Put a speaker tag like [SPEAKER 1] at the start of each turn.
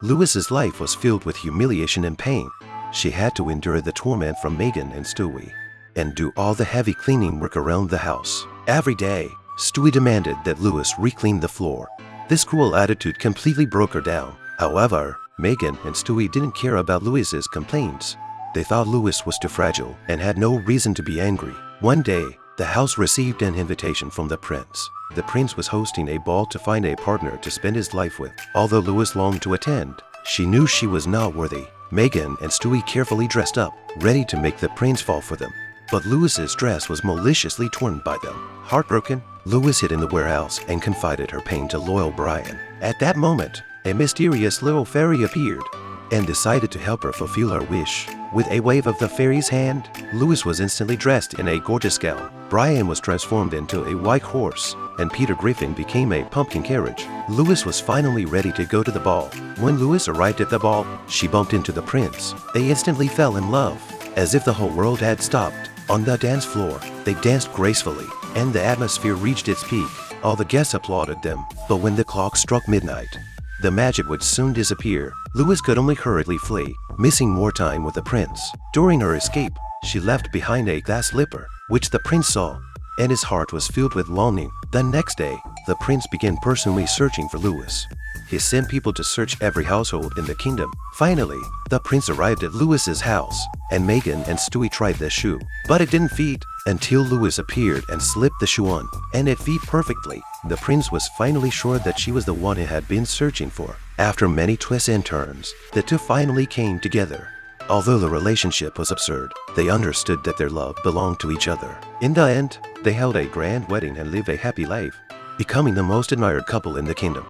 [SPEAKER 1] Louis's life was filled with humiliation and pain. She had to endure the torment from Megan and Stewie and do all the heavy cleaning work around the house. Every day, Stewie demanded that Louis re-clean the floor. This cruel attitude completely broke her down. However, Megan and Stewie didn't care about Louis's complaints. They thought Louis was too fragile and had no reason to be angry. One day, the house received an invitation from the prince. The prince was hosting a ball to find a partner to spend his life with. Although Louis longed to attend, she knew she was not worthy. Megan and Stewie carefully dressed up, ready to make the prince fall for them. But Louis's dress was maliciously torn by them. Heartbroken, Louis hid in the warehouse and confided her pain to loyal Brian. At that moment, a mysterious little fairy appeared and decided to help her fulfill her wish. With a wave of the fairy's hand, Louis was instantly dressed in a gorgeous gown. Brian was transformed into a white horse, and Peter Griffin became a pumpkin carriage. Louis was finally ready to go to the ball. When Louis arrived at the ball, she bumped into the prince. They instantly fell in love, as if the whole world had stopped. On the dance floor, they danced gracefully, and the atmosphere reached its peak. All the guests applauded them, but when the clock struck midnight, the magic would soon disappear. Louis could only hurriedly flee, missing more time with the prince. During her escape, she left behind a glass slipper, which the prince saw, and his heart was filled with longing. The next day, the prince began personally searching for Louis. He sent people to search every household in the kingdom. Finally, the prince arrived at Louis's house, and Megan and Stewie tried the shoe. But it didn't fit until Louis appeared and slipped the shoe on, and it fit perfectly. The prince was finally sure that she was the one he had been searching for. After many twists and turns, the two finally came together. Although the relationship was absurd, they understood that their love belonged to each other. In the end, they held a grand wedding and lived a happy life, becoming the most admired couple in the kingdom.